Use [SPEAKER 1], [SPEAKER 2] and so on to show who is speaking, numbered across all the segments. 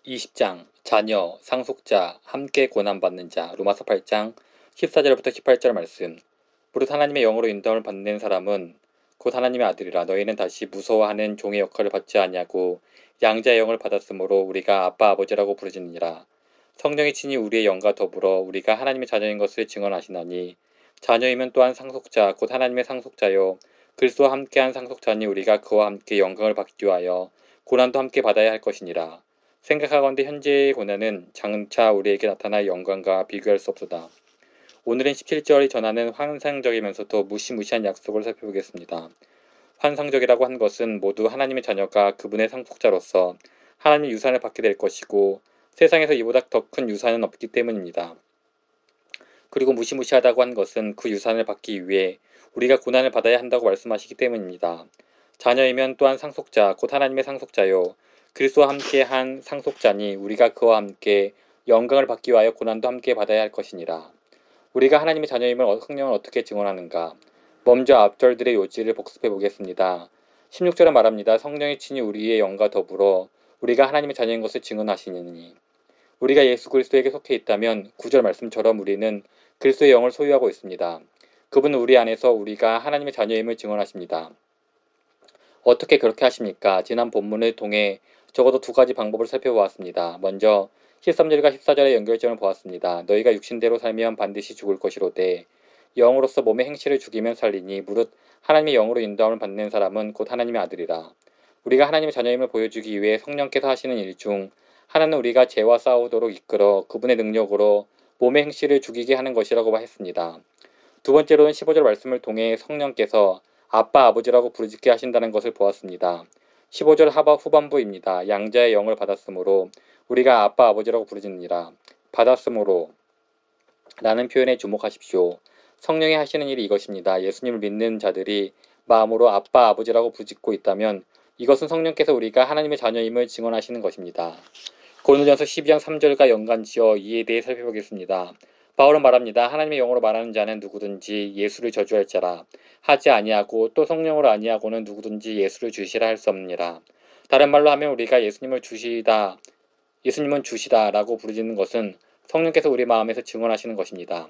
[SPEAKER 1] 20장 자녀, 상속자, 함께 고난받는 자. 로마서 8장 14절부터 18절 말씀. 무릇 하나님의 영으로 인도함을 받는 사람은 곧 하나님의 아들이라. 너희는 다시 무서워하는 종의 역할을 받지 아니하고 양자의 영을 받았으므로 우리가 아빠 아버지라고 부르짖느니라. 성령이 친히 우리의 영과 더불어 우리가 하나님의 자녀인 것을 증언하시나니 자녀이면 또한 상속자 곧 하나님의 상속자요 그리스도와 함께한 상속자니 우리가 그와 함께 영광을 받기 위하여 고난도 함께 받아야 할 것이니라. 생각하건대 현재의 고난은 장차 우리에게 나타날 영광과 비교할 수 없도다. 오늘은 17절이 전하는 환상적이면서도 무시무시한 약속을 살펴보겠습니다. 환상적이라고 한 것은 모두 하나님의 자녀가 그분의 상속자로서 하나님의 유산을 받게 될 것이고 세상에서 이보다 더 큰 유산은 없기 때문입니다. 그리고 무시무시하다고 한 것은 그 유산을 받기 위해 우리가 고난을 받아야 한다고 말씀하시기 때문입니다. 자녀이면 또한 상속자 곧 하나님의 상속자요 그리스도와 함께한 상속자니 우리가 그와 함께 영광을 받기 위하여 고난도 함께 받아야 할 것이니라. 우리가 하나님의 자녀임을 성령은 어떻게 증언하는가? 먼저 앞절들의 요지를 복습해 보겠습니다. 16절에 말합니다. 성령이 친히 우리의 영과 더불어 우리가 하나님의 자녀인 것을 증언하시니. 우리가 예수 그리스도에게 속해 있다면 9절 말씀처럼 우리는 그리스도의 영을 소유하고 있습니다. 그분은 우리 안에서 우리가 하나님의 자녀임을 증언하십니다. 어떻게 그렇게 하십니까? 지난 본문을 통해 적어도 두 가지 방법을 살펴보았습니다. 먼저 13절과 14절의 연결점을 보았습니다. 너희가 육신대로 살면 반드시 죽을 것이로되 영으로서 몸의 행실을 죽이면 살리니 무릇 하나님의 영으로 인도함을 받는 사람은 곧 하나님의 아들이라. 우리가 하나님의 자녀임을 보여주기 위해 성령께서 하시는 일 중 하나는 우리가 죄와 싸우도록 이끌어 그분의 능력으로 몸의 행실을 죽이게 하는 것이라고 했습니다. 두 번째로는 15절 말씀을 통해 성령께서 아빠 아버지라고 부르짖게 하신다는 것을 보았습니다. 15절 후반부입니다. 양자의 영을 받았으므로 우리가 아빠 아버지라고 부르짖느니라. 받았으므로 라는 표현에 주목하십시오. 성령이 하시는 일이 이것입니다. 예수님을 믿는 자들이 마음으로 아빠 아버지라고 부르짖고 있다면 이것은 성령께서 우리가 하나님의 자녀임을 증언하시는 것입니다. 고린도전서 12장 3절과 연관지어 이에 대해 살펴보겠습니다. 바울은 말합니다. 하나님의 영으로 말하는 자는 누구든지 예수를 저주할 자라 하지 아니하고 또 성령으로 아니하고는 누구든지 예수를 주시라 할 수 없느니라. 다른 말로 하면 우리가 예수님은 주시다라고 부르짖는 것은 성령께서 우리 마음에서 증언하시는 것입니다.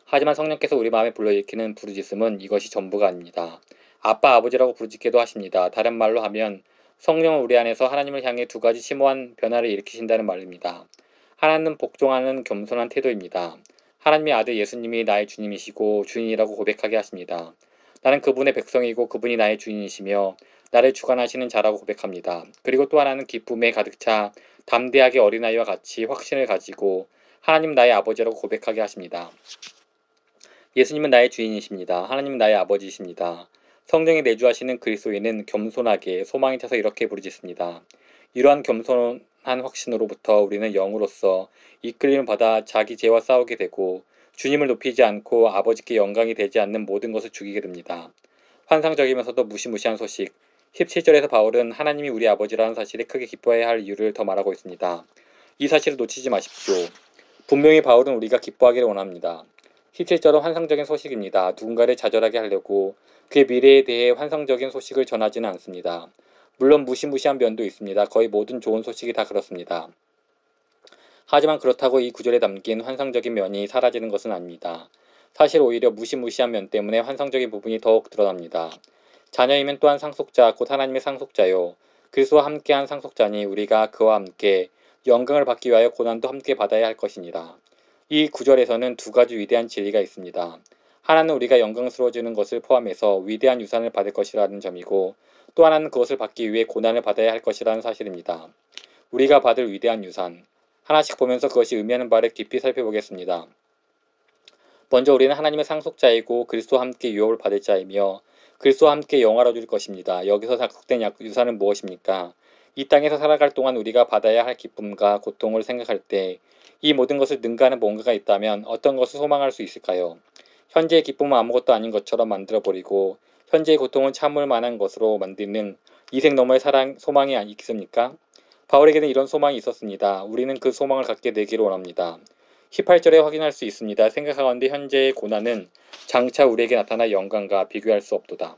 [SPEAKER 1] 하지만 성령께서 우리 마음에 불러일으키는 부르짖음은 이것이 전부가 아닙니다. 아빠 아버지라고 부르짖게도 하십니다. 다른 말로 하면 성령은 우리 안에서 하나님을 향해 두 가지 심오한 변화를 일으키신다는 말입니다. 하나는 복종하는 겸손한 태도입니다. 하나님의 아들 예수님이 나의 주님이시고 주인이라고 고백하게 하십니다. 나는 그분의 백성이고 그분이 나의 주인이시며 나를 주관하시는 자라고 고백합니다. 그리고 또 하나는 기쁨에 가득 차 담대하게 어린아이와 같이 확신을 가지고 하나님 나의 아버지라고 고백하게 하십니다. 예수님은 나의 주인이십니다. 하나님은 나의 아버지이십니다. 성령이 내주하시는 그리스도인은 겸손하게 소망이 차서 이렇게 부르짖습니다. 이러한 겸손한 확신으로부터 우리는 영으로서 이끌림을 받아 자기 죄와 싸우게 되고 주님을 높이지 않고 아버지께 영광이 되지 않는 모든 것을 죽이게 됩니다. 환상적이면서도 무시무시한 소식. 17절에서 바울은 하나님이 우리 아버지라는 사실에 크게 기뻐해야 할 이유를 더 말하고 있습니다. 이 사실을 놓치지 마십시오. 분명히 바울은 우리가 기뻐하기를 원합니다. 17절은 환상적인 소식입니다. 누군가를 좌절하게 하려고 그의 미래에 대해 환상적인 소식을 전하지는 않습니다. 물론 무시무시한 면도 있습니다. 거의 모든 좋은 소식이 다 그렇습니다. 하지만 그렇다고 이 구절에 담긴 환상적인 면이 사라지는 것은 아닙니다. 사실 오히려 무시무시한 면 때문에 환상적인 부분이 더욱 드러납니다. 자녀이면 또한 상속자 곧 하나님의 상속자요 그리스도와 함께한 상속자니 우리가 그와 함께 영광을 받기 위하여 고난도 함께 받아야 할 것이니라. 이 구절에서는 두 가지 위대한 진리가 있습니다. 하나는 우리가 영광스러워지는 것을 포함해서 위대한 유산을 받을 것이라는 점이고 또 하나는 그것을 받기 위해 고난을 받아야 할 것이라는 사실입니다. 우리가 받을 위대한 유산. 하나씩 보면서 그것이 의미하는 바를 깊이 살펴보겠습니다. 먼저 우리는 하나님의 상속자이고 그리스도와 함께 유업을 받을 자이며 그리스도와 함께 영화로워질 것입니다. 여기서 약속된 유산은 무엇입니까? 이 땅에서 살아갈 동안 우리가 받아야 할 기쁨과 고통을 생각할 때 이 모든 것을 능가하는 뭔가가 있다면 어떤 것을 소망할 수 있을까요? 현재의 기쁨은 아무것도 아닌 것처럼 만들어버리고 현재의 고통은 참을 만한 것으로 만드는 이생 너머의 소망이 있습니까? 바울에게는 이런 소망이 있었습니다. 우리는 그 소망을 갖게 되기를 원합니다. 18절에 확인할 수 있습니다. 생각하건대 현재의 고난은 장차 우리에게 나타날 영광과 비교할 수 없도다.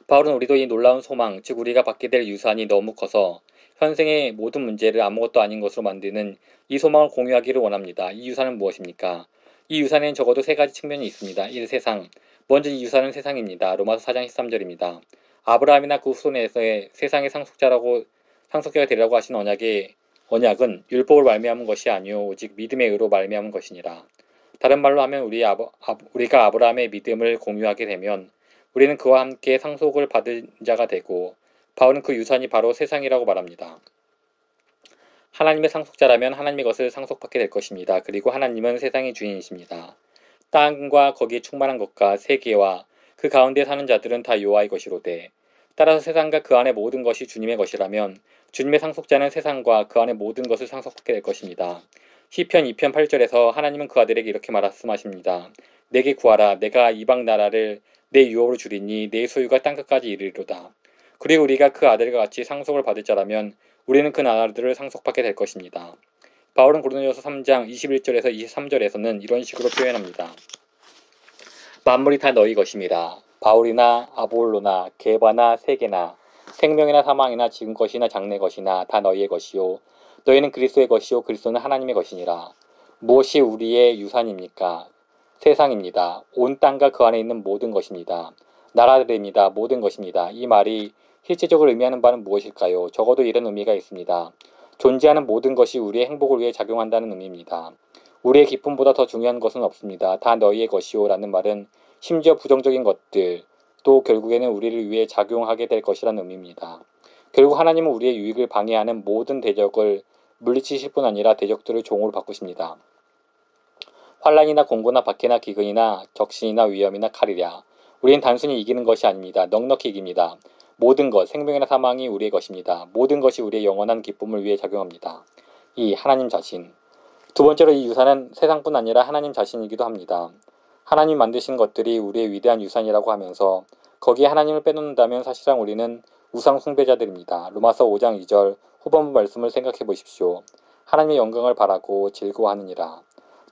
[SPEAKER 1] 바울은 우리도 이 놀라운 소망, 즉 우리가 받게 될 유산이 너무 커서 현생의 모든 문제를 아무것도 아닌 것으로 만드는 이 소망을 공유하기를 원합니다. 이 유산은 무엇입니까? 이 유산에는 적어도 세 가지 측면이 있습니다. 1. 세상. 먼저 이 유산은 세상입니다. 로마서 4장 13절입니다. 아브라함이나 그 후손에서의 세상의 상속자가 되리라고 하신 언약은 율법을 말미암은 것이 아니요 오직 믿음의 의로 말미암은 것이니라. 다른 말로 하면 우리가 아브라함의 믿음을 공유하게 되면 우리는 그와 함께 상속을 받은 자가 되고 바울은 그 유산이 바로 세상이라고 말합니다. 하나님의 상속자라면 하나님의 것을 상속받게 될 것입니다. 그리고 하나님은 세상의 주인이십니다. 땅과 거기에 충만한 것과 세계와 그 가운데 사는 자들은 다 여호와의 것이로되 따라서 세상과 그 안의 모든 것이 주님의 것이라면 주님의 상속자는 세상과 그 안의 모든 것을 상속받게 될 것입니다. 시편 2편 8절에서 하나님은 그 아들에게 이렇게 말씀하십니다. 내게 구하라. 내가 이방 나라를 내 유업으로 주리니 내 소유가 땅끝까지 이르리로다. 그리고 우리가 그 아들과 같이 상속을 받을 자라면 우리는 그 나라들을 상속받게 될 것입니다. 바울은 고린도전서 3장 21절에서 23절에서는 이런 식으로 표현합니다. 만물이 다 너희 것입니다. 바울이나 아볼로나 게바나 세계나 생명이나 사망이나 지금 것이나 장래 것이나 다 너희의 것이요 너희는 그리스도의 것이요 그리스도는 하나님의 것이니라. 무엇이 우리의 유산입니까? 세상입니다. 온 땅과 그 안에 있는 모든 것입니다. 나라들입니다. 모든 것입니다. 이 말이 실제적으로 의미하는 바는 무엇일까요? 적어도 이런 의미가 있습니다. 존재하는 모든 것이 우리의 행복을 위해 작용한다는 의미입니다. 우리의 기쁨보다 더 중요한 것은 없습니다. 다 너희의 것이요 라는 말은 심지어 부정적인 것들도 결국에는 우리를 위해 작용하게 될 것이라는 의미입니다. 결국 하나님은 우리의 유익을 방해하는 모든 대적을 물리치실 뿐 아니라 대적들을 종으로 바꾸십니다. 환란이나 공고나 박해나 기근이나 적신이나 위험이나 칼이랴. 우리는 단순히 이기는 것이 아닙니다. 넉넉히 이깁니다. 모든 것, 생명이나 사망이 우리의 것입니다. 모든 것이 우리의 영원한 기쁨을 위해 작용합니다. 2. 하나님 자신. 두 번째로 이 유산은 세상뿐 아니라 하나님 자신이기도 합니다. 하나님 만드신 것들이 우리의 위대한 유산이라고 하면서 거기에 하나님을 빼놓는다면 사실상 우리는 우상 숭배자들입니다. 로마서 5장 2절 후반부 말씀을 생각해 보십시오. 하나님의 영광을 바라고 즐거워하느니라.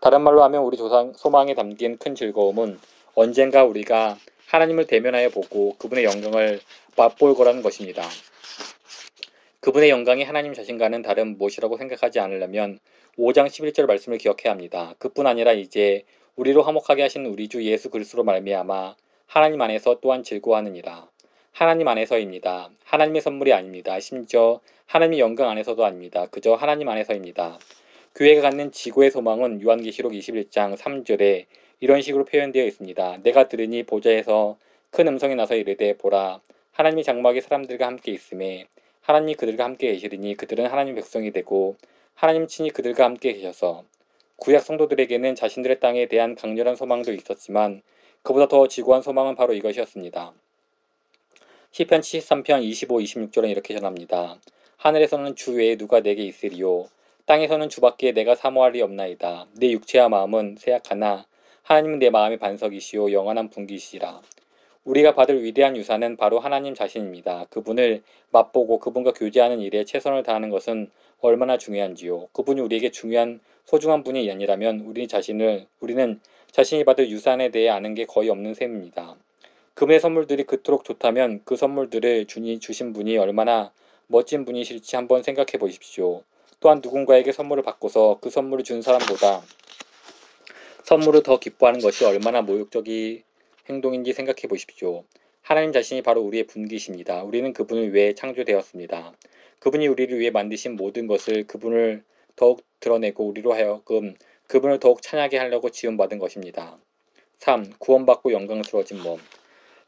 [SPEAKER 1] 다른 말로 하면 우리 소망에 담긴 큰 즐거움은 언젠가 우리가 하나님을 대면하여 보고 그분의 영광을 맛볼 거라는 것입니다. 그분의 영광이 하나님 자신과는 다른 무엇이라고 생각하지 않으려면 5장 11절 말씀을 기억해야 합니다. 그뿐 아니라 이제 우리로 화목하게 하신 우리 주 예수 그리스도로 말미암아 하나님 안에서 또한 즐거워하느니라. 하나님 안에서입니다. 하나님의 선물이 아닙니다. 심지어 하나님의 영광 안에서도 아닙니다. 그저 하나님 안에서입니다. 교회가 갖는 지구의 소망은 요한계시록 21장 3절에 이런 식으로 표현되어 있습니다. 내가 들으니 보좌에서 큰 음성이 나서 이르되 보라 하나님이 장막에 사람들과 함께 있음에 하나님이 그들과 함께 계시리니 그들은 하나님 백성이 되고 하나님 친히 그들과 함께 계셔서 구약 성도들에게는 자신들의 땅에 대한 강렬한 소망도 있었지만 그보다 더 지고한 소망은 바로 이것이었습니다. 시편 73편 25, 26절은 이렇게 전합니다. 하늘에서는 주 외에 누가 내게 있으리요 땅에서는 주밖에 내가 사모할 리 없나이다. 내 육체와 마음은 쇠약하나 하나님은 내 마음의 반석이시요 영원한 분기시라. 우리가 받을 위대한 유산은 바로 하나님 자신입니다. 그분을 맛보고 그분과 교제하는 일에 최선을 다하는 것은 얼마나 중요한지요. 그분이 우리에게 중요한 소중한 분이 아니라면 우리는 자신이 받을 유산에 대해 아는 게 거의 없는 셈입니다. 그분의 선물들이 그토록 좋다면 그 선물들을 주신 분이 얼마나 멋진 분이실지 한번 생각해 보십시오. 또한 누군가에게 선물을 받고서 그 선물을 준 사람보다 선물을 더 기뻐하는 것이 얼마나 모욕적인 행동인지 생각해 보십시오. 하나님 자신이 바로 우리의 분기십니다. 우리는 그분을 위해 창조되었습니다. 그분이 우리를 위해 만드신 모든 것을 그분을 더욱 드러내고 우리로 하여금 그분을 더욱 찬양하게 하려고 지음받은 것입니다. 3. 구원받고 영광스러워진 몸.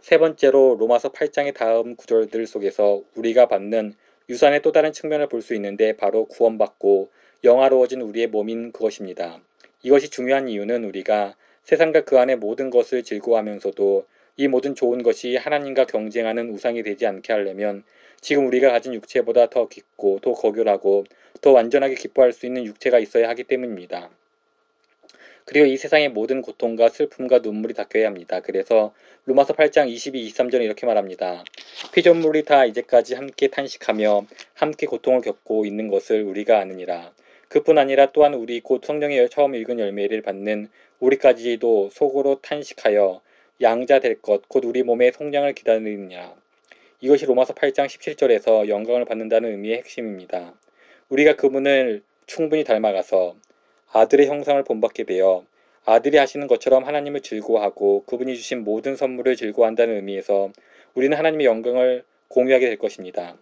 [SPEAKER 1] 세 번째로 로마서 8장의 다음 구절들 속에서 우리가 받는 유산의 또 다른 측면을 볼 수 있는데 바로 구원받고 영화로워진 우리의 몸인 그것입니다. 이것이 중요한 이유는 우리가 세상과 그 안의 모든 것을 즐거워하면서도 이 모든 좋은 것이 하나님과 경쟁하는 우상이 되지 않게 하려면 지금 우리가 가진 육체보다 더 깊고 더 거결하고 더 완전하게 기뻐할 수 있는 육체가 있어야 하기 때문입니다. 그리고 이 세상의 모든 고통과 슬픔과 눈물이 닦여야 합니다. 그래서 로마서 8장 22, 23절은 이렇게 말합니다. 피조물이 다 이제까지 함께 탄식하며 함께 고통을 겪고 있는 것을 우리가 아느니라. 그뿐 아니라 또한 우리 곧 성령의 처음 읽은 열매를 받는 우리까지도 속으로 탄식하여 양자 될 것 곧 우리 몸의 속량을 기다리느냐. 이것이 로마서 8장 17절에서 영광을 받는다는 의미의 핵심입니다. 우리가 그분을 충분히 닮아가서 아들의 형상을 본받게 되어 아들이 하시는 것처럼 하나님을 즐거워하고 그분이 주신 모든 선물을 즐거워한다는 의미에서 우리는 하나님의 영광을 공유하게 될 것입니다.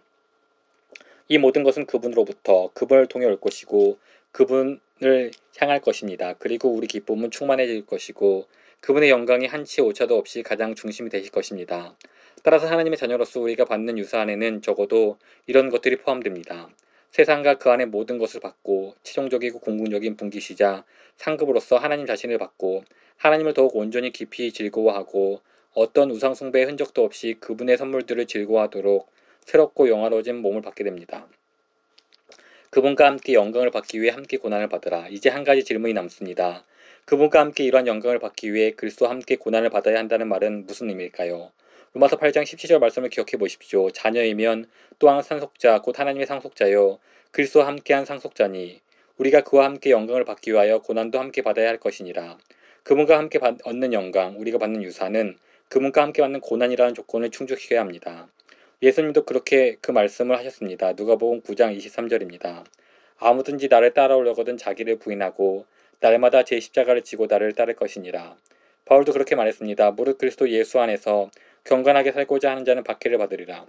[SPEAKER 1] 이 모든 것은 그분으로부터 그분을 통해 올 것이고 그분을 향할 것입니다. 그리고 우리 기쁨은 충만해질 것이고 그분의 영광이 한치 오차도 없이 가장 중심이 되실 것입니다. 따라서 하나님의 자녀로서 우리가 받는 유사 안에는 적어도 이런 것들이 포함됩니다. 세상과 그 안의 모든 것을 받고 최종적이고 궁극적인 분기시자 상급으로서 하나님 자신을 받고 하나님을 더욱 온전히 깊이 즐거워하고 어떤 우상 숭배의 흔적도 없이 그분의 선물들을 즐거워하도록 새롭고 영화로워진 몸을 받게 됩니다. 그분과 함께 영광을 받기 위해 함께 고난을 받으라. 이제 한 가지 질문이 남습니다. 그분과 함께 이러한 영광을 받기 위해 그리스도와 함께 고난을 받아야 한다는 말은 무슨 의미일까요? 로마서 8장 17절 말씀을 기억해 보십시오. 자녀이면 또한 상속자 곧 하나님의 상속자요 그리스도와 함께한 상속자니 우리가 그와 함께 영광을 받기 위하여 고난도 함께 받아야 할 것이니라. 그분과 함께 얻는 영광, 우리가 받는 유산은 그분과 함께 받는 고난이라는 조건을 충족시켜야 합니다. 예수님도 그렇게 그 말씀을 하셨습니다. 누가복음 9장 23절입니다. 아무든지 나를 따라오려거든 자기를 부인하고 날마다 제 십자가를 지고 나를 따를 것이니라. 바울도 그렇게 말했습니다. 무릇 그리스도 예수 안에서 경건하게 살고자 하는 자는 박해를 받으리라.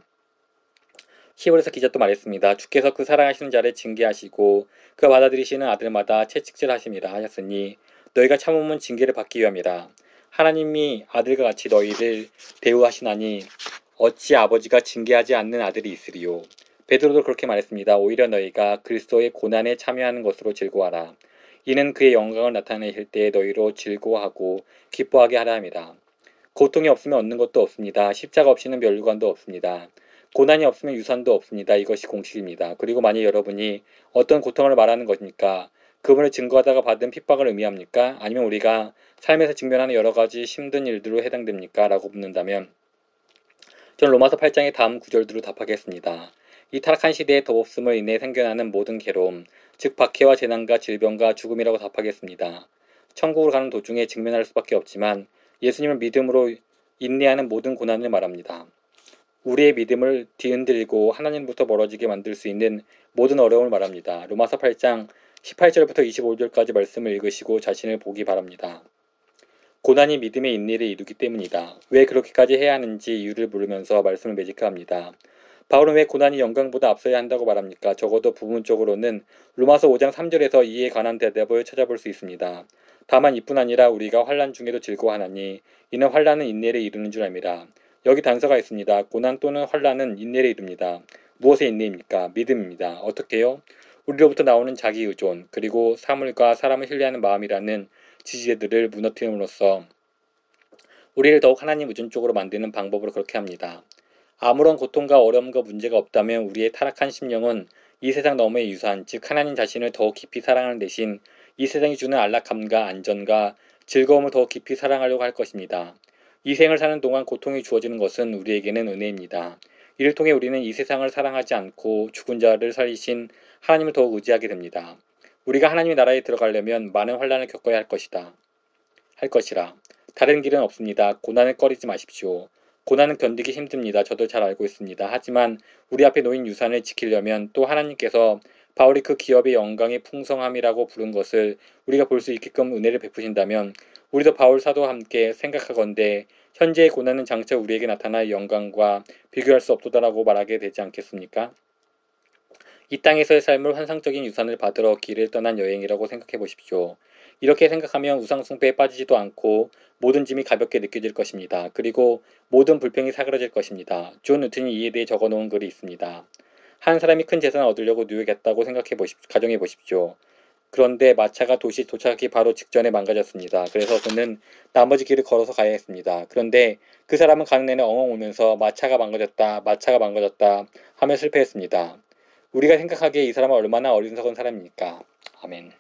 [SPEAKER 1] 히브리서 기자도 말했습니다. 주께서 그 사랑하시는 자를 징계하시고 그 받아들이시는 아들마다 채찍질하심이라 하셨으니 너희가 참음은 징계를 받기 위함이라. 하나님이 아들과 같이 너희를 대우하시나니 어찌 아버지가 징계하지 않는 아들이 있으리요. 베드로도 그렇게 말했습니다. 오히려 너희가 그리스도의 고난에 참여하는 것으로 즐거워하라. 이는 그의 영광을 나타내실 때에 너희로 즐거워하고 기뻐하게 하라 함이라. 고통이 없으면 얻는 것도 없습니다. 십자가 없이는 멸류관도 없습니다. 고난이 없으면 유산도 없습니다. 이것이 공식입니다. 그리고 만약 여러분이 어떤 고통을 말하는 것입니까? 그분을 증거하다가 받은 핍박을 의미합니까? 아니면 우리가 삶에서 직면하는 여러 가지 힘든 일들로 해당됩니까? 라고 묻는다면 저는 로마서 8장의 다음 구절들로 답하겠습니다. 이 타락한 시대의 더없음을 인해 생겨나는 모든 괴로움, 즉 박해와 재난과 질병과 죽음이라고 답하겠습니다. 천국으로 가는 도중에 직면할 수밖에 없지만 예수님을 믿음으로 인내하는 모든 고난을 말합니다. 우리의 믿음을 뒤흔들고 하나님부터 멀어지게 만들 수 있는 모든 어려움을 말합니다. 로마서 8장 18절부터 25절까지 말씀을 읽으시고 자신을 보기 바랍니다. 고난이 믿음의 인내를 이루기 때문이다. 왜 그렇게까지 해야 하는지 이유를 물으면서 말씀을 매직합니다. 바울은 왜 고난이 영광보다 앞서야 한다고 말합니까? 적어도 부분적으로는 로마서 5장 3절에서 이에 관한 대답을 찾아볼 수 있습니다. 다만 이뿐 아니라 우리가 환난 중에도 즐거워하나니 이는 환난은 인내를 이루는 줄 압니다. 여기 단서가 있습니다. 고난 또는 환난은 인내를 이룹니다. 무엇의 인내입니까? 믿음입니다. 어떻게요? 우리로부터 나오는 자기 의존 그리고 사물과 사람을 신뢰하는 마음이라는 지지대들을 무너뜨림으로써 우리를 더욱 하나님 의존 쪽으로 만드는 방법으로 그렇게 합니다. 아무런 고통과 어려움과 문제가 없다면 우리의 타락한 심령은 이 세상 너머의 유산, 즉 하나님 자신을 더욱 깊이 사랑하는 대신 이 세상이 주는 안락함과 안전과 즐거움을 더욱 깊이 사랑하려고 할 것입니다. 이 생을 사는 동안 고통이 주어지는 것은 우리에게는 은혜입니다. 이를 통해 우리는 이 세상을 사랑하지 않고 죽은 자를 살리신 하나님을 더욱 의지하게 됩니다. 우리가 하나님의 나라에 들어가려면 많은 환난을 겪어야 할 것이라. 다른 길은 없습니다. 고난을 꺼리지 마십시오. 고난은 견디기 힘듭니다. 저도 잘 알고 있습니다. 하지만 우리 앞에 놓인 유산을 지키려면 또 하나님께서 바울이 그 기업의 영광의 풍성함이라고 부른 것을 우리가 볼 수 있게끔 은혜를 베푸신다면 우리도 바울 사도와 함께 생각하건대 현재의 고난은 장차 우리에게 나타날 영광과 비교할 수 없도다라고 말하게 되지 않겠습니까? 이 땅에서의 삶을 환상적인 유산을 받으러 길을 떠난 여행이라고 생각해 보십시오. 이렇게 생각하면 우상 숭배에 빠지지도 않고 모든 짐이 가볍게 느껴질 것입니다. 그리고 모든 불평이 사그라질 것입니다. 존 뉴턴이 이에 대해 적어놓은 글이 있습니다. 한 사람이 큰 재산을 얻으려고 뉴욕에 갔다고 가정해 보십시오. 그런데 마차가 도시 도착하기 바로 직전에 망가졌습니다. 그래서 그는 나머지 길을 걸어서 가야 했습니다. 그런데 그 사람은 가는 내내 엉엉 울면서 마차가 망가졌다 하며 실패했습니다. 우리가 생각하기에 이 사람은 얼마나 어리석은 사람입니까? 아멘.